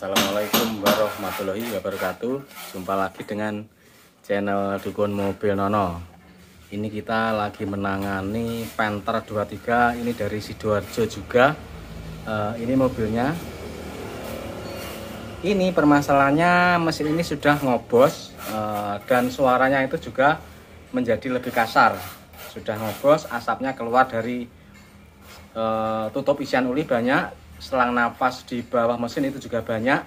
Assalamualaikum warahmatullahi wabarakatuh. Jumpa lagi dengan channel Dukun Mobil Nono. Ini kita lagi menangani Panther 23. Ini dari Sidoarjo juga. Ini mobilnya. Ini permasalahannya mesin ini sudah ngobos dan suaranya itu juga menjadi lebih kasar. Sudah ngobos, asapnya keluar dari tutup isian oli banyak. Selang napas di bawah mesin itu juga banyak,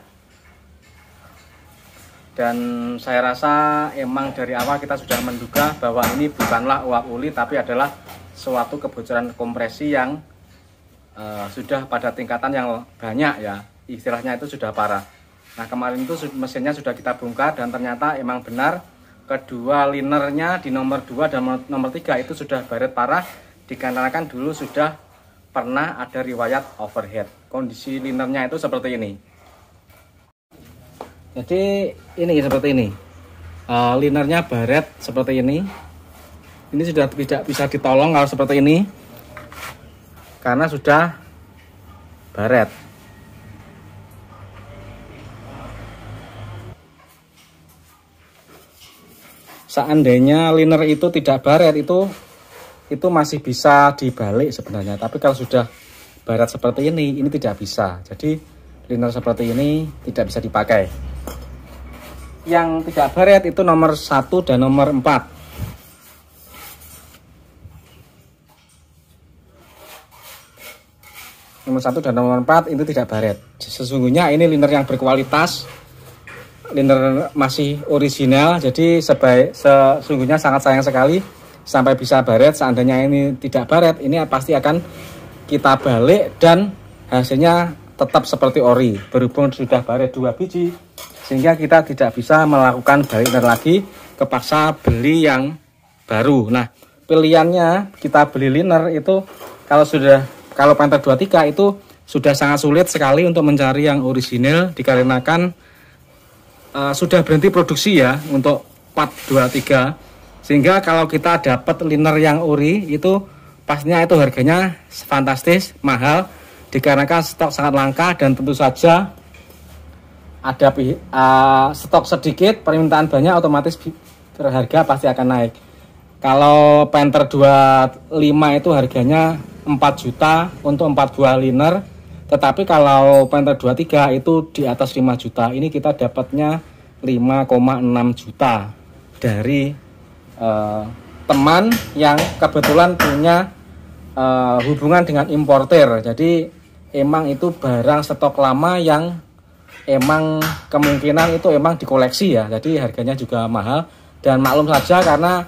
dan saya rasa emang dari awal kita sudah menduga bahwa ini bukanlah uap oli tapi adalah suatu kebocoran kompresi yang sudah pada tingkatan yang banyak, ya istilahnya itu sudah parah. Nah, kemarin itu mesinnya sudah kita bongkar dan ternyata emang benar kedua linernya di nomor 2 dan nomor 3 itu sudah baret parah, dikarenakan dulu sudah pernah ada riwayat overheat. Kondisi linernya itu seperti ini. Jadi ini seperti ini. Linernya baret seperti ini. Ini sudah tidak bisa ditolong kalau seperti ini, karena sudah baret. Seandainya liner itu tidak baret, itu masih bisa dibalik sebenarnya, tapi kalau sudah baret seperti ini tidak bisa. Jadi liner seperti ini tidak bisa dipakai. Yang tidak baret itu nomor 1 dan nomor 4. Nomor 1 dan nomor 4 itu tidak baret. Sesungguhnya ini liner yang berkualitas, liner masih original. Jadi sesungguhnya sangat sayang sekali sampai bisa baret. Seandainya ini tidak baret, ini pasti akan kita balik dan hasilnya tetap seperti ori. Berhubung sudah baret 2 biji, sehingga kita tidak bisa melakukan balik liner lagi, kepaksa beli yang baru. Nah, pilihannya kita beli liner itu kalau Panther 23 itu sudah sangat sulit sekali untuk mencari yang original, dikarenakan sudah berhenti produksi ya untuk part 23. Sehingga kalau kita dapat liner yang ori itu pastinya itu harganya fantastis, mahal, dikarenakan stok sangat langka dan tentu saja ada stok sedikit, permintaan banyak, otomatis harga pasti akan naik. Kalau Panther 25 itu harganya 4 juta untuk 4 buah liner, tetapi kalau Panther 23 itu di atas 5 juta. Ini kita dapatnya 5,6 juta dari teman yang kebetulan punya hubungan dengan importer. Jadi emang itu barang stok lama yang emang kemungkinan itu emang dikoleksi ya. Jadi harganya juga mahal, dan maklum saja karena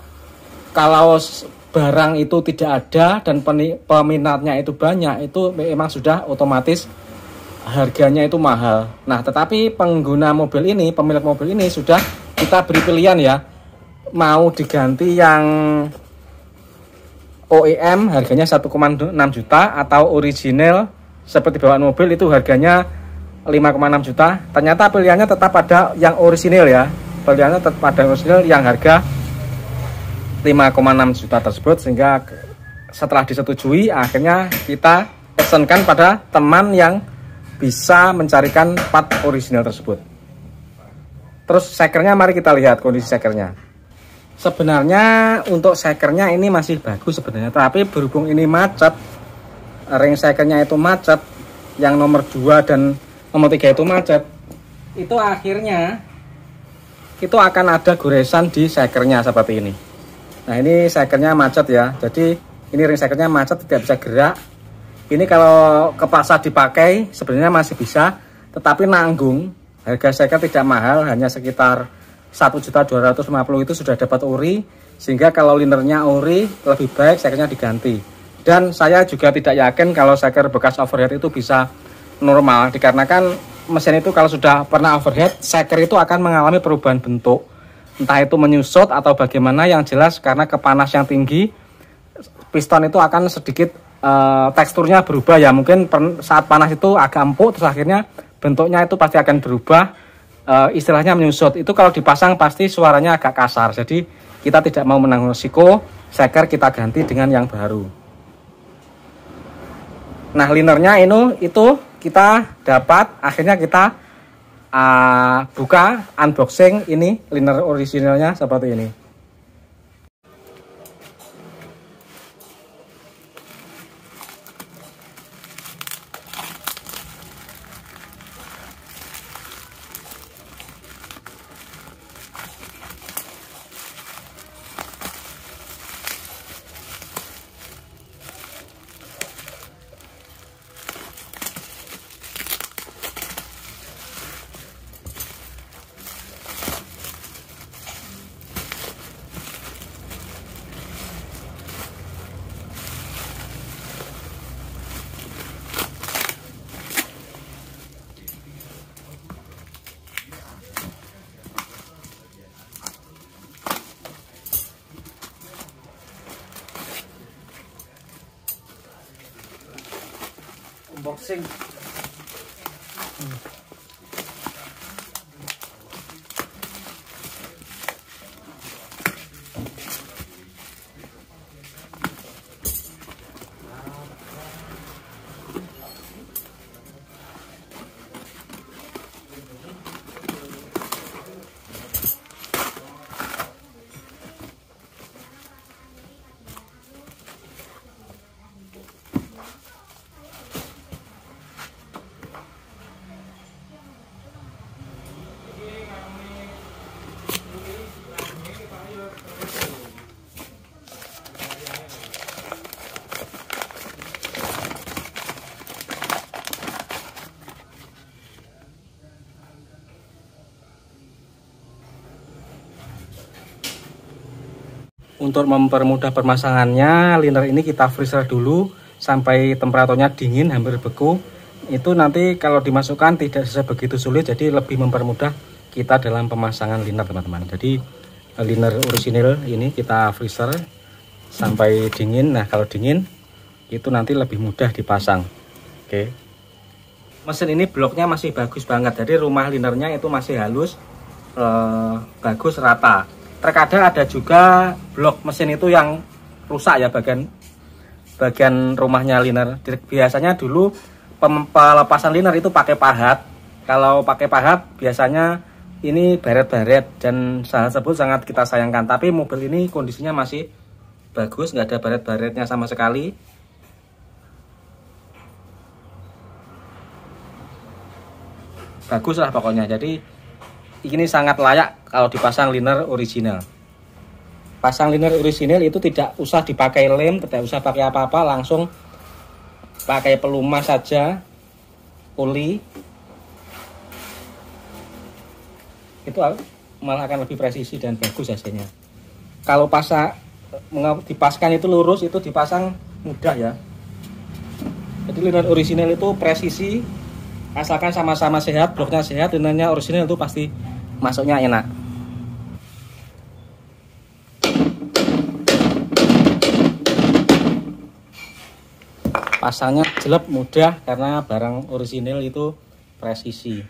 kalau barang itu tidak ada dan peminatnya itu banyak, itu memang sudah otomatis harganya itu mahal. Nah, tetapi pengguna mobil ini, pemilik mobil ini sudah kita beri pilihan ya, mau diganti yang OEM harganya 1,6 juta atau original seperti bawaan mobil itu harganya 5,6 juta. Ternyata pilihannya tetap ada yang original ya. Pilihannya tetap ada original yang harga 5,6 juta tersebut, sehingga setelah disetujui akhirnya kita pesankan pada teman yang bisa mencarikan part original tersebut. Terus sekernya, mari kita lihat kondisi sekernya. Sebenarnya untuk sekernya ini masih bagus sebenarnya, tapi berhubung ini macet, ring sekernya itu macet, yang nomor 2 dan nomor 3 itu macet, itu akhirnya itu akan ada goresan di sekernya seperti ini. Nah, ini sekernya macet ya, jadi ini ring sekernya macet, tidak bisa gerak. Ini kalau kepaksa dipakai sebenarnya masih bisa, tetapi nanggung. Harga seker tidak mahal, hanya sekitar 1.250.000 itu sudah dapat ori, sehingga kalau linernya ori lebih baik sekernya diganti. Dan saya juga tidak yakin kalau seker bekas overheat itu bisa normal, dikarenakan mesin itu kalau sudah pernah overheat, seker itu akan mengalami perubahan bentuk, entah itu menyusut atau bagaimana. Yang jelas karena kepanas yang tinggi, piston itu akan sedikit teksturnya berubah ya, mungkin saat panas itu agak empuk, terus akhirnya bentuknya itu pasti akan berubah. Istilahnya menyusut. Itu kalau dipasang pasti suaranya agak kasar. Jadi kita tidak mau menanggung risiko, seker kita ganti dengan yang baru. Nah, linernya itu kita dapat, akhirnya kita buka unboxing ini liner originalnya seperti ini. Unboxing. Untuk mempermudah pemasangannya, liner ini kita freezer dulu sampai temperaturnya dingin, hampir beku. Itu nanti kalau dimasukkan tidak sebegitu sulit, jadi lebih mempermudah kita dalam pemasangan liner, teman-teman. Jadi liner original ini kita freezer sampai dingin. Nah, kalau dingin itu nanti lebih mudah dipasang. Oke. Mesin ini bloknya masih bagus banget, jadi rumah linernya itu masih halus, bagus, rata. Terkadang ada juga blok mesin itu yang rusak ya, bagian rumahnya liner. Biasanya dulu pelepasan liner itu pakai pahat. Kalau pakai pahat biasanya ini baret-baret, dan hal tersebut sangat kita sayangkan. Tapi mobil ini kondisinya masih bagus, nggak ada baret-baretnya sama sekali. Bagus lah pokoknya. Jadi ini sangat layak kalau dipasang liner original. Pasang liner original itu tidak usah dipakai lem, tidak usah pakai apa-apa, langsung pakai pelumas saja, oli. Itu malah akan lebih presisi dan bagus hasilnya. Kalau dipaskan itu lurus, itu dipasang mudah ya. Jadi liner original itu presisi, asalkan sama-sama sehat, bloknya sehat, linernya original itu pasti masuknya enak. Pasangnya jelek, mudah, karena barang original itu presisi.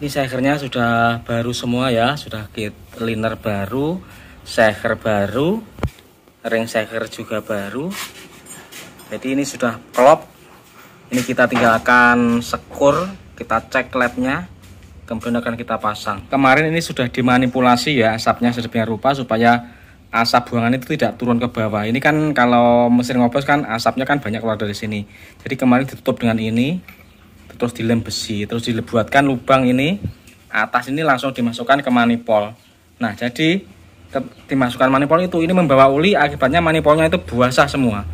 Ini sehernya sudah baru semua ya, sudah kit liner baru, seher baru, ring seher juga baru. Jadi ini sudah klop. Ini kita tinggalkan sekur, kita cek lednya, kemudian akan kita pasang. Kemarin ini sudah dimanipulasi ya asapnya sedemikian rupa supaya asap buangan itu tidak turun ke bawah. Ini kan kalau mesin ngoplos kan asapnya kan banyak keluar dari sini. Jadi kemarin ditutup dengan ini, terus dilem besi, terus dibuatkan lubang ini, atas ini langsung dimasukkan ke manipol. Nah, jadi dimasukkan manipol itu, ini membawa oli, akibatnya manipolnya itu basah semua.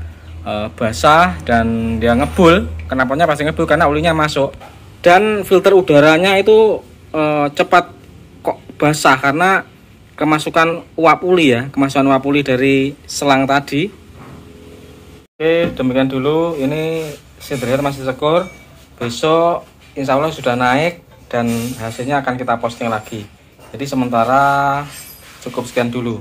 Basah dan dia ngebul. Kenapanya pasti ngebul karena olinya masuk. Dan filter udaranya itu cepat kok basah karena kemasukan uap uli ya, kemasukan uap uli dari selang tadi. Oke, demikian dulu. Ini setirnya masih sekur. Besok insya Allah sudah naik dan hasilnya akan kita posting lagi. Jadi sementara cukup sekian dulu.